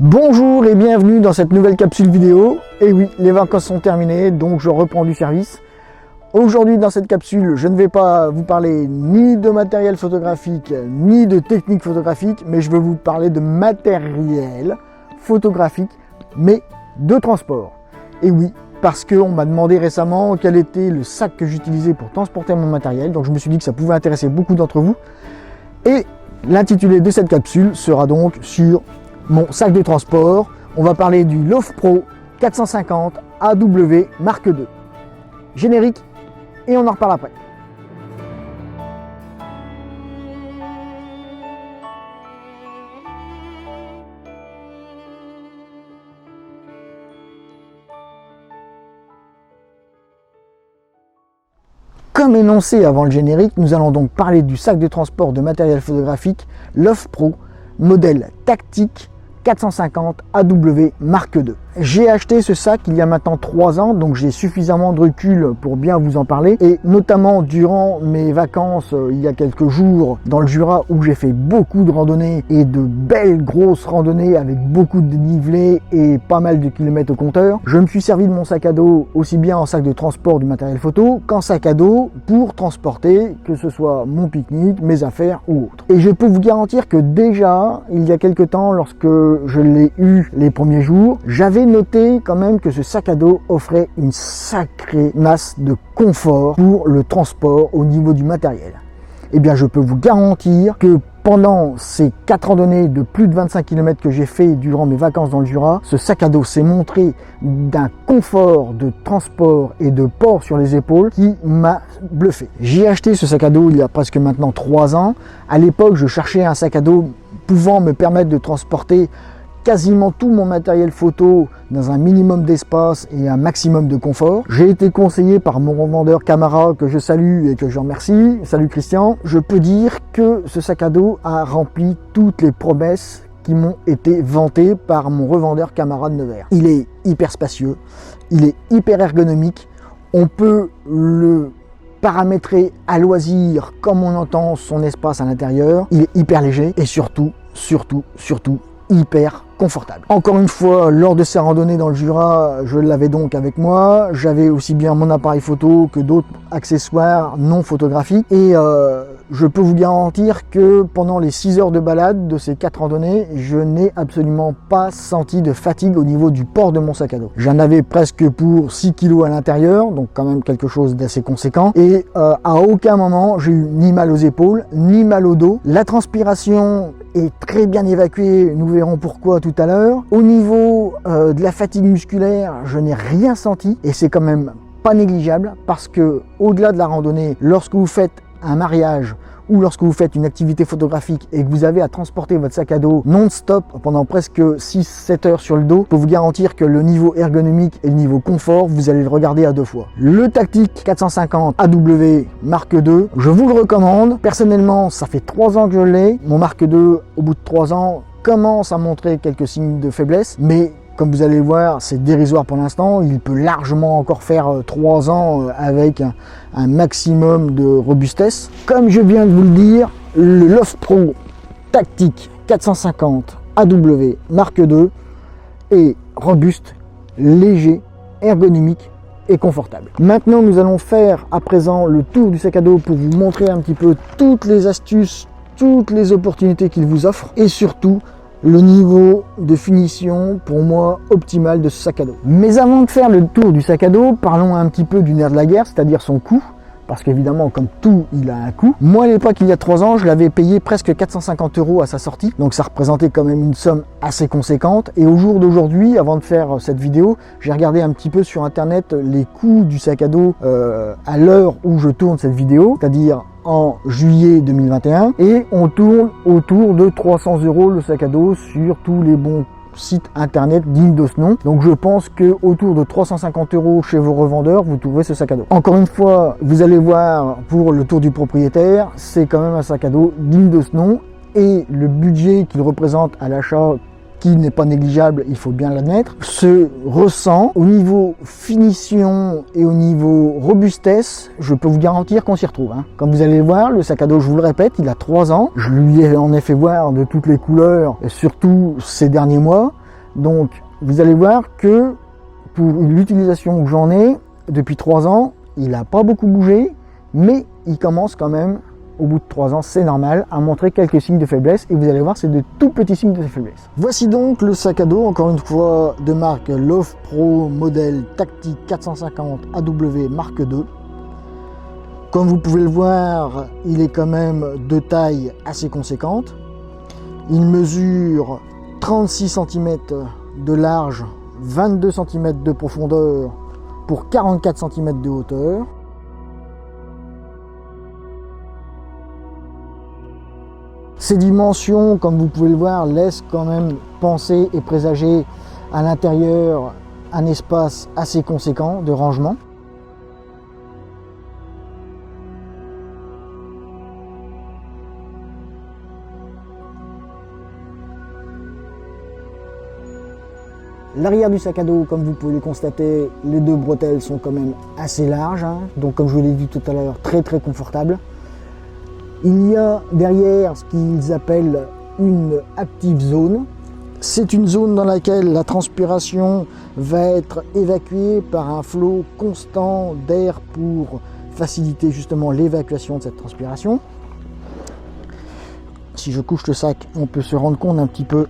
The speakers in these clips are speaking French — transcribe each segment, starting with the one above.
Bonjour et bienvenue dans cette nouvelle capsule vidéo. Et oui, les vacances sont terminées, donc je reprends du service. Aujourd'hui dans cette capsule, je ne vais pas vous parler ni de matériel photographique, ni de technique photographique, mais je vais vous parler de matériel photographique, mais de transport. Et oui, parce qu'on m'a demandé récemment quel était le sac que j'utilisais pour transporter mon matériel, donc je me suis dit que ça pouvait intéresser beaucoup d'entre vous. Et l'intitulé de cette capsule sera donc sur mon sac de transport. On va parler du Lovepro 450 AW Mark II. Générique et on en reparle après. Comme énoncé avant le générique, nous allons donc parler du sac de transport de matériel photographique Lovepro modèle tactique 450 AW Mark II. J'ai acheté ce sac il y a maintenant 3 ans, donc j'ai suffisamment de recul pour bien vous en parler, et notamment durant mes vacances il y a quelques jours dans le Jura où j'ai fait beaucoup de randonnées et de belles grosses randonnées avec beaucoup de dénivelé et pas mal de kilomètres au compteur. Je me suis servi de mon sac à dos aussi bien en sac de transport du matériel photo qu'en sac à dos pour transporter que ce soit mon pique-nique, mes affaires ou autre. Et je peux vous garantir que déjà il y a quelques temps, lorsque je l'ai eu les premiers jours, j'avais noté quand même que ce sac à dos offrait une sacrée masse de confort pour le transport au niveau du matériel. Eh bien, je peux vous garantir que pendant ces 4 randonnées de plus de 25 km que j'ai fait durant mes vacances dans le Jura, ce sac à dos s'est montré d'un confort de transport et de port sur les épaules qui m'a bluffé. J'ai acheté ce sac à dos il y a presque maintenant 3 ans. À l'époque, je cherchais un sac à dos pouvant me permettre de transporter quasiment tout mon matériel photo dans un minimum d'espace et un maximum de confort. J'ai été conseillé par mon revendeur Camara, que je salue et que je remercie. Salut Christian. Je peux dire que ce sac à dos a rempli toutes les promesses qui m'ont été vantées par mon revendeur Camara de Nevers. Il est hyper spacieux, il est hyper ergonomique. On peut le paramétrer à loisir comme on entend son espace à l'intérieur. Il est hyper léger et surtout hyper confortable. Encore une fois, lors de ces randonnées dans le Jura, je l'avais donc avec moi. J'avais aussi bien mon appareil photo que d'autres accessoires non photographiques. Et je peux vous garantir que pendant les 6 heures de balade de ces 4 randonnées, je n'ai absolument pas senti de fatigue au niveau du port de mon sac à dos. J'en avais presque pour 6 kg à l'intérieur, donc quand même quelque chose d'assez conséquent. Et à aucun moment, j'ai eu ni mal aux épaules, ni mal au dos. La transpiration est très bien évacuée, nous verrons pourquoi tout à l'heure. Au niveau de la fatigue musculaire, je n'ai rien senti et c'est quand même pas négligeable parce que au-delà de la randonnée, lorsque vous faites un mariage ou lorsque vous faites une activité photographique et que vous avez à transporter votre sac à dos non-stop pendant presque 6-7 heures sur le dos, je peux vous garantir que le niveau ergonomique et le niveau confort, vous allez le regarder à 2 fois. Le Tactic 450 AW Mark II, je vous le recommande. Personnellement, ça fait 3 ans que je l'ai. Mon Mark II, au bout de 3 ans, commence à montrer quelques signes de faiblesse, mais comme vous allez le voir, c'est dérisoire pour l'instant. Il peut largement encore faire 3 ans avec un maximum de robustesse. Comme je viens de vous le dire, le Lovepro Tactic 450 AW Mark II est robuste, léger, ergonomique et confortable. Maintenant, nous allons faire à présent le tour du sac à dos pour vous montrer un petit peu toutes les astuces, toutes les opportunités qu'il vous offre et surtout le niveau de finition pour moi optimal de ce sac à dos. Mais avant de faire le tour du sac à dos, parlons un petit peu du nerf de la guerre, c'est-à-dire son coût. Parce qu'évidemment, comme tout, il a un coût. Moi, à l'époque, il y a 3 ans, je l'avais payé presque 450 € à sa sortie. Donc, ça représentait quand même une somme assez conséquente. Et au jour d'aujourd'hui, avant de faire cette vidéo, j'ai regardé un petit peu sur Internet les coûts du sac à dos à l'heure où je tourne cette vidéo, c'est-à-dire en juillet 2021. Et on tourne autour de 300 € le sac à dos sur tous les bons site internet digne de ce nom. Donc je pense que autour de 350 € chez vos revendeurs, vous trouverez ce sac à dos. Encore une fois, vous allez voir pour le tour du propriétaire, c'est quand même un sac à dos digne de ce nom et le budget qu'il représente à l'achat, qui n'est pas négligeable, il faut bien l'admettre, se ressent au niveau finition et au niveau robustesse. Je peux vous garantir qu'on s'y retrouve. Comme vous allez le voir, le sac à dos, je vous le répète, il a 3 ans. Je lui ai en effet voir de toutes les couleurs, et surtout ces derniers mois. Donc vous allez voir que pour l'utilisation que j'en ai depuis 3 ans, il n'a pas beaucoup bougé, mais il commence quand même, au bout de 3 ans, c'est normal, à montrer quelques signes de faiblesse, et vous allez voir, c'est de tout petits signes de faiblesse. Voici donc le sac à dos, encore une fois, de marque Love Pro, modèle Tactic 450 AW Mark II. Comme vous pouvez le voir, il est quand même de taille assez conséquente. Il mesure 36 cm de large, 22 cm de profondeur pour 44 cm de hauteur. Ces dimensions, comme vous pouvez le voir, laissent quand même penser et présager à l'intérieur un espace assez conséquent de rangement. L'arrière du sac à dos, comme vous pouvez le constater, les 2 bretelles sont quand même assez larges, hein. Donc comme je vous l'ai dit tout à l'heure, très confortable. Il y a derrière ce qu'ils appellent une active zone. C'est une zone dans laquelle la transpiration va être évacuée par un flot constant d'air pour faciliter justement l'évacuation de cette transpiration. Si je couche le sac, on peut se rendre compte un petit peu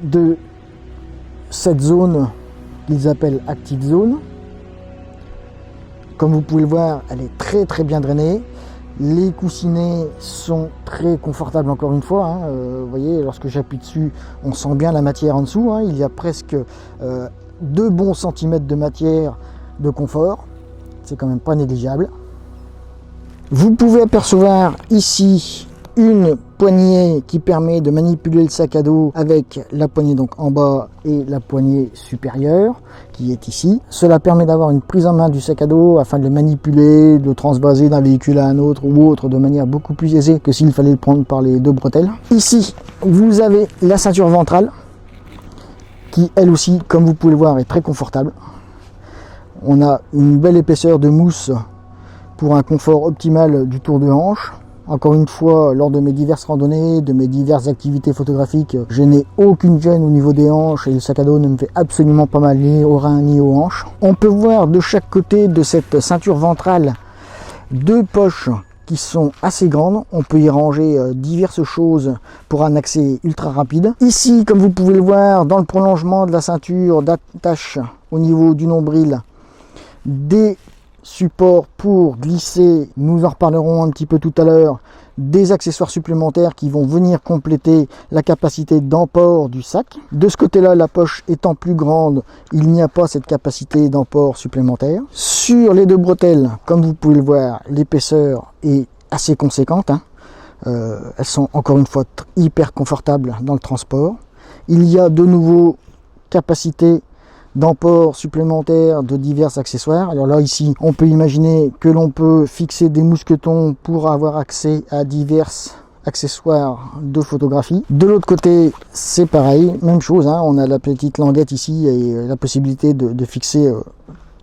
de cette zone qu'ils appellent active zone. Comme vous pouvez le voir, elle est très bien drainée. Les coussinets sont très confortables encore une fois, hein. Vous voyez, lorsque j'appuie dessus, on sent bien la matière en dessous, hein. Il y a presque 2 bons centimètres de matière de confort. C'est quand même pas négligeable. Vous pouvez apercevoir ici une poignée qui permet de manipuler le sac à dos avec la poignée donc en bas et la poignée supérieure qui est ici. Cela permet d'avoir une prise en main du sac à dos afin de le manipuler, de le transvaser d'un véhicule à un autre ou autre de manière beaucoup plus aisée que s'il fallait le prendre par les 2 bretelles. Ici, vous avez la ceinture ventrale qui elle aussi, comme vous pouvez le voir, est très confortable. On a une belle épaisseur de mousse pour un confort optimal du tour de hanche. Encore une fois, lors de mes diverses randonnées, de mes diverses activités photographiques, je n'ai aucune gêne au niveau des hanches et le sac à dos ne me fait absolument pas mal ni aux reins ni aux hanches. On peut voir de chaque côté de cette ceinture ventrale 2 poches qui sont assez grandes. On peut y ranger diverses choses pour un accès ultra rapide. Ici, comme vous pouvez le voir, dans le prolongement de la ceinture d'attache au niveau du nombril, des supports pour glisser, nous en reparlerons un petit peu tout à l'heure, des accessoires supplémentaires qui vont venir compléter la capacité d'emport du sac. De ce côté-là, la poche étant plus grande, il n'y a pas cette capacité d'emport supplémentaire. Sur les 2 bretelles, comme vous pouvez le voir, l'épaisseur est assez conséquente, hein. Elles sont encore une fois hyper confortables dans le transport. Il y a de nouveau capacité d'emport supplémentaire de divers accessoires. Alors là ici on peut imaginer que l'on peut fixer des mousquetons pour avoir accès à divers accessoires de photographie. De l'autre côté c'est pareil, même chose, hein. On a la petite languette ici et la possibilité de fixer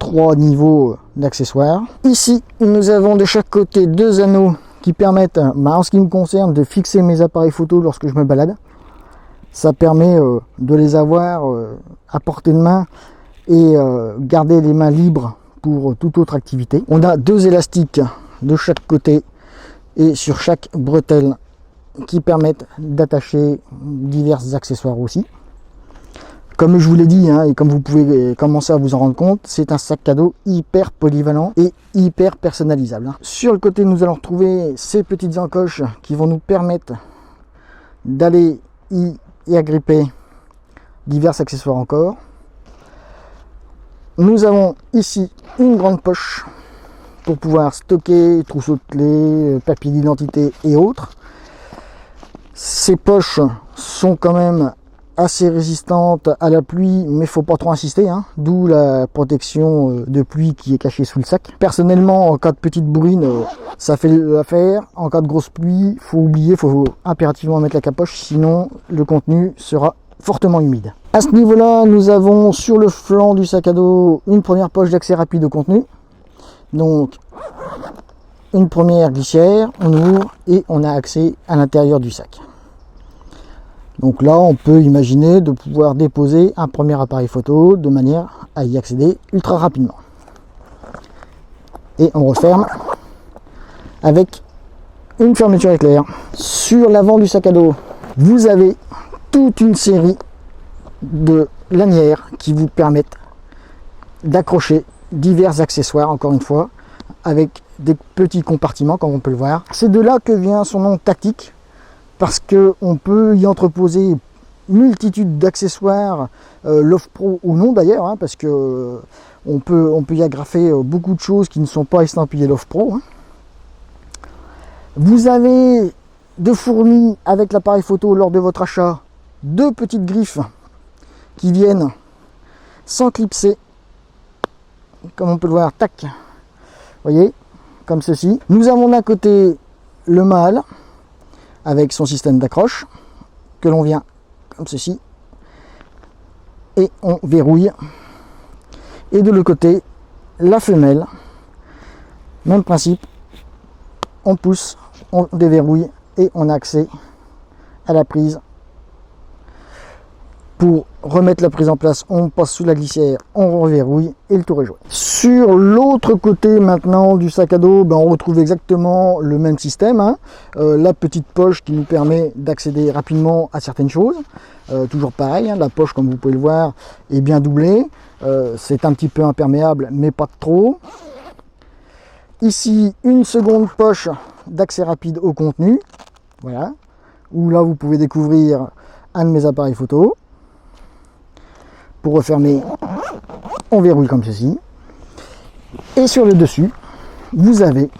3 niveaux d'accessoires. Ici nous avons de chaque côté 2 anneaux qui permettent, en ce qui me concerne, de fixer mes appareils photo lorsque je me balade. Ça permet de les avoir à portée de main et garder les mains libres pour toute autre activité. On a 2 élastiques de chaque côté et sur chaque bretelle qui permettent d'attacher divers accessoires aussi. Comme je vous l'ai dit, hein, et comme vous pouvez commencer à vous en rendre compte, c'est un sac à dos hyper polyvalent et hyper personnalisable, hein. Sur le côté, nous allons retrouver ces petites encoches qui vont nous permettre d'aller y agripper divers accessoires encore. Nous avons ici une grande poche pour pouvoir stocker trousseau de clés, papier d'identité et autres. Ces poches sont quand même assez résistantes à la pluie, mais faut pas trop insister, hein, d'où la protection de pluie qui est cachée sous le sac. Personnellement, en cas de petite bourrine, ça fait l'affaire. En cas de grosse pluie, faut oublier, faut impérativement mettre la capoche, sinon le contenu sera fortement humide. À ce niveau-là, nous avons sur le flanc du sac à dos une première poche d'accès rapide au contenu. Donc, une première glissière, on ouvre et on a accès à l'intérieur du sac. Donc là, on peut imaginer de pouvoir déposer un premier appareil photo de manière à y accéder ultra rapidement. Et on referme avec une fermeture éclair. Sur l'avant du sac à dos, vous avez toute une série de lanières qui vous permettent d'accrocher divers accessoires, encore une fois, avec des petits compartiments, comme on peut le voir. C'est de là que vient son nom tactique, parce qu'on peut y entreposer multitude d'accessoires, Love Pro ou non d'ailleurs, hein, parce que on peut y agrafer beaucoup de choses qui ne sont pas estampillées Love Pro. Hein. Vous avez de fournis avec l'appareil photo lors de votre achat, deux petites griffes qui viennent s'enclipser, comme on peut le voir, tac, voyez, comme ceci. Nous avons d'un côté le mâle avec son système d'accroche que l'on vient comme ceci et on verrouille, et de l'autre côté la femelle, même principe, on pousse, on déverrouille et on a accès à la prise. Pour remettre la prise en place, on passe sous la glissière, on reverrouille et le tour est joué. Sur l'autre côté maintenant du sac à dos, on retrouve exactement le même système. Hein. La petite poche qui nous permet d'accéder rapidement à certaines choses. Toujours pareil, hein, la poche, comme vous pouvez le voir, est bien doublée. C'est un petit peu imperméable, mais pas trop. Ici, une seconde poche d'accès rapide au contenu. Voilà. Où là, vous pouvez découvrir un de mes appareils photo. Pour refermer, on verrouille comme ceci. Et sur le dessus, vous avez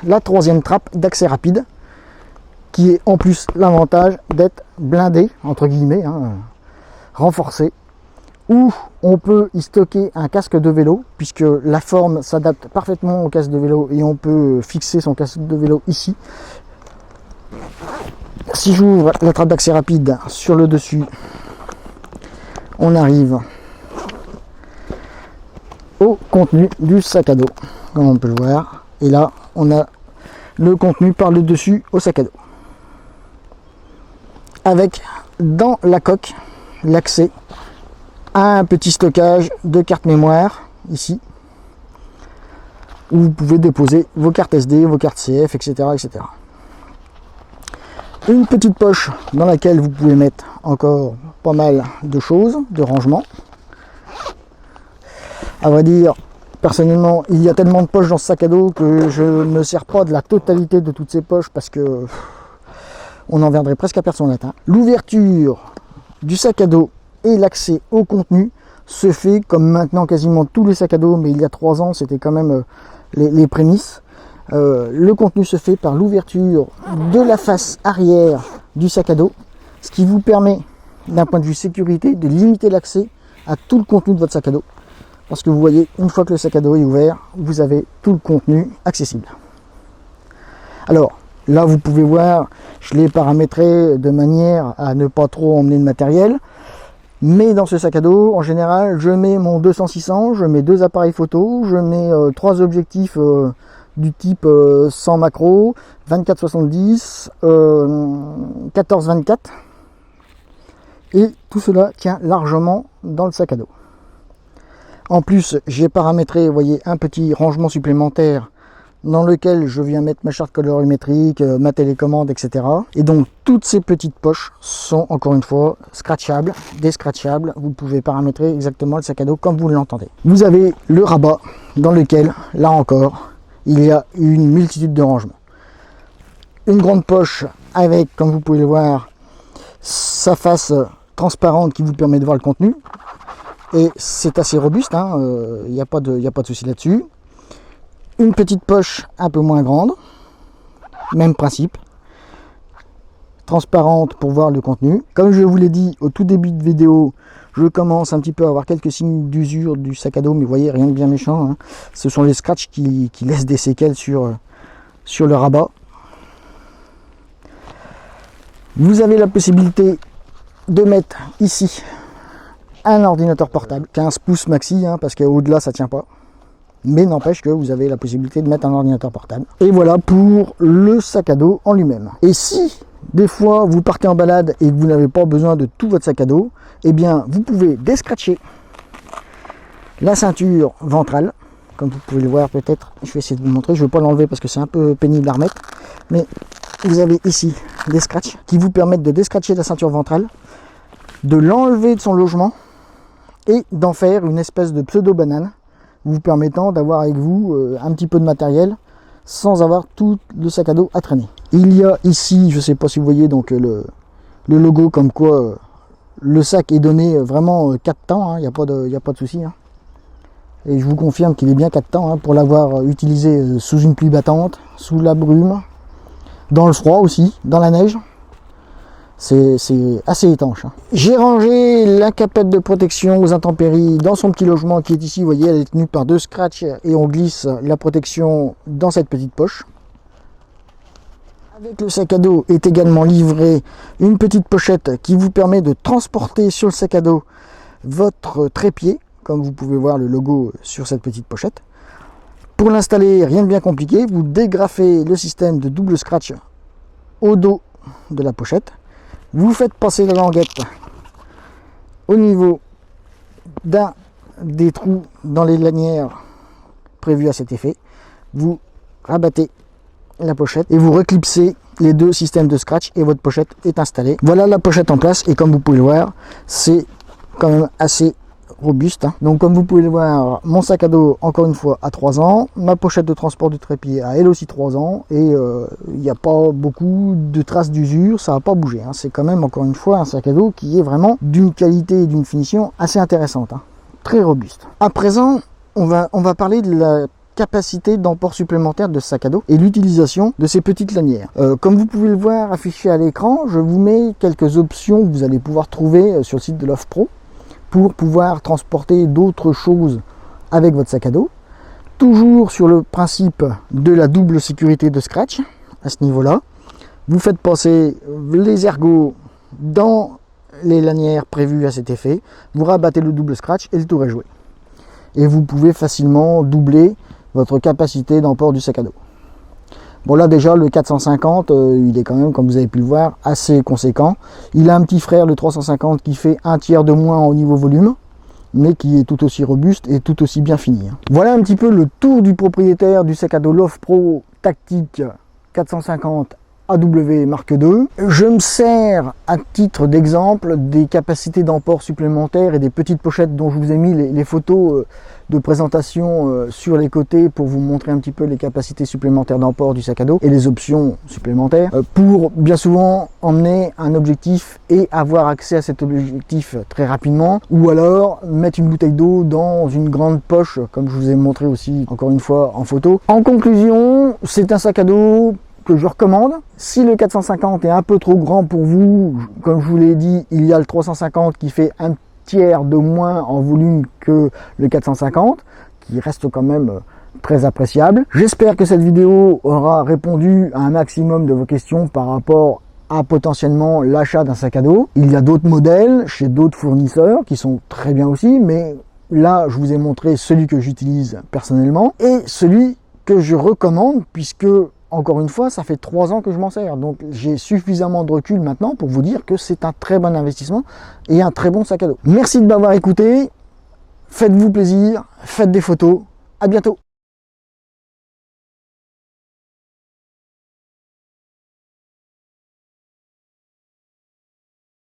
la troisième trappe d'accès rapide qui est en plus l'avantage d'être blindé, entre guillemets, hein, renforcé, où on peut y stocker un casque de vélo, puisque la forme s'adapte parfaitement au casque de vélo et on peut fixer son casque de vélo ici. Si j'ouvre la trappe d'accès rapide sur le dessus, on arrive au contenu du sac à dos, comme on peut le voir. Et là, on a le contenu par le dessus au sac à dos. Avec, dans la coque, l'accès à un petit stockage de carte mémoire, ici, où vous pouvez déposer vos cartes SD, vos cartes CF, etc., etc. Une petite poche dans laquelle vous pouvez mettre encore pas mal de choses, de rangement. À vrai dire, personnellement, il y a tellement de poches dans ce sac à dos que je ne me sers pas de la totalité de toutes ces poches parce que on en viendrait presque à perdre son latin. L'ouverture du sac à dos et l'accès au contenu se fait comme maintenant quasiment tous les sacs à dos, mais il y a 3 ans, c'était quand même les prémices. Le contenu se fait par l'ouverture de la face arrière du sac à dos, ce qui vous permet, d'un point de vue sécurité, de limiter l'accès à tout le contenu de votre sac à dos. Parce que vous voyez, une fois que le sac à dos est ouvert, vous avez tout le contenu accessible. Alors, là vous pouvez voir, je l'ai paramétré de manière à ne pas trop emmener de matériel. Mais dans ce sac à dos, en général, je mets mon 200-600, je mets 2 appareils photo, je mets 3 objectifs du type 100 macro, 24-70, 14-24. Et tout cela tient largement dans le sac à dos. En plus, j'ai paramétré, vous voyez, un petit rangement supplémentaire dans lequel je viens mettre ma charte colorimétrique, ma télécommande, etc. Et donc, toutes ces petites poches sont, encore une fois, scratchables, descratchables. Vous pouvez paramétrer exactement le sac à dos comme vous l'entendez. Vous avez le rabat dans lequel, là encore, il y a une multitude de rangements. Une grande poche avec, comme vous pouvez le voir, sa face transparente qui vous permet de voir le contenu. Et c'est assez robuste, hein, y a pas de souci là-dessus. Une petite poche un peu moins grande, même principe, transparente pour voir le contenu. Comme je vous l'ai dit au tout début de vidéo, je commence un petit peu à avoir quelques signes d'usure du sac à dos, mais vous voyez, rien de bien méchant. Hein. Ce sont les scratchs qui laissent des séquelles sur le rabat. Vous avez la possibilité de mettre ici un ordinateur portable, 15 pouces maxi, hein, parce qu'au-delà ça tient pas. Mais n'empêche que vous avez la possibilité de mettre un ordinateur portable. Et voilà pour le sac à dos en lui-même. Et si des fois vous partez en balade et que vous n'avez pas besoin de tout votre sac à dos, eh bien vous pouvez descratcher la ceinture ventrale, comme vous pouvez le voir peut-être. Je vais essayer de vous montrer, je ne vais pas l'enlever parce que c'est un peu pénible à remettre, mais vous avez ici des scratchs qui vous permettent de descratcher la ceinture ventrale, de l'enlever de son logement et d'en faire une espèce de pseudo-banane, vous permettant d'avoir avec vous un petit peu de matériel sans avoir tout le sac à dos à traîner. Il y a ici, je ne sais pas si vous voyez, donc le logo comme quoi le sac est donné vraiment 4 temps, il n'y a pas de souci. Et je vous confirme qu'il est bien 4 temps pour l'avoir utilisé sous une pluie battante, sous la brume, dans le froid aussi, dans la neige. C'est assez étanche. J'ai rangé la capette de protection aux intempéries dans son petit logement qui est ici. Vous voyez, elle est tenue par 2 scratchs et on glisse la protection dans cette petite poche. Avec le sac à dos est également livré une petite pochette qui vous permet de transporter sur le sac à dos votre trépied, comme vous pouvez voir le logo sur cette petite pochette. Pour l'installer, rien de bien compliqué, vous dégrafez le système de double scratch au dos de la pochette. Vous faites passer la languette au niveau d'un des trous dans les lanières prévus à cet effet. Vous rabattez la pochette et vous reclipsez les 2 systèmes de scratch et votre pochette est installée. Voilà la pochette en place et comme vous pouvez le voir, c'est quand même assez robuste. Donc comme vous pouvez le voir, mon sac à dos encore une fois a 3 ans, ma pochette de transport du trépied a elle aussi 3 ans et il n'y a pas beaucoup de traces d'usure, ça n'a pas bougé. C'est quand même encore une fois un sac à dos qui est vraiment d'une qualité et d'une finition assez intéressante, très robuste. À présent, on va parler de la capacité d'emport supplémentaire de ce sac à dos et l'utilisation de ces petites lanières. Comme vous pouvez le voir affiché à l'écran, je vous mets quelques options que vous allez pouvoir trouver sur le site de Lofpro pour pouvoir transporter d'autres choses avec votre sac à dos. Toujours sur le principe de la double sécurité de scratch, à ce niveau-là. Vous faites passer les ergots dans les lanières prévues à cet effet, vous rabattez le double scratch et le tour est joué. Et vous pouvez facilement doubler votre capacité d'emport du sac à dos. Bon là déjà le 450 il est quand même, comme vous avez pu le voir, assez conséquent. Il a un petit frère le 350 qui fait 1/3 de moins au niveau volume, mais qui est tout aussi robuste et tout aussi bien fini. Voilà un petit peu le tour du propriétaire du sac à dos Lofpro Tactique 450 AW Mark II. Je me sers à titre d'exemple des capacités d'emport supplémentaires et des petites pochettes dont je vous ai mis les photos de présentation sur les côtés pour vous montrer un petit peu les capacités supplémentaires d'emport du sac à dos et les options supplémentaires pour bien souvent emmener un objectif et avoir accès à cet objectif très rapidement, ou alors mettre une bouteille d'eau dans une grande poche comme je vous ai montré aussi encore une fois en photo. En conclusion, c'est un sac à dos que je recommande. Si le 450 est un peu trop grand pour vous, comme je vous l'ai dit, il y a le 350 qui fait 1/3 de moins en volume que le 450, qui reste quand même très appréciable. J'espère que cette vidéo aura répondu à un maximum de vos questions par rapport à potentiellement l'achat d'un sac à dos. Il y a d'autres modèles chez d'autres fournisseurs qui sont très bien aussi, mais là je vous ai montré celui que j'utilise personnellement et celui que je recommande, puisque encore une fois, ça fait 3 ans que je m'en sers, donc j'ai suffisamment de recul maintenant pour vous dire que c'est un très bon investissement et un très bon sac à dos. Merci de m'avoir écouté, faites-vous plaisir, faites des photos, à bientôt.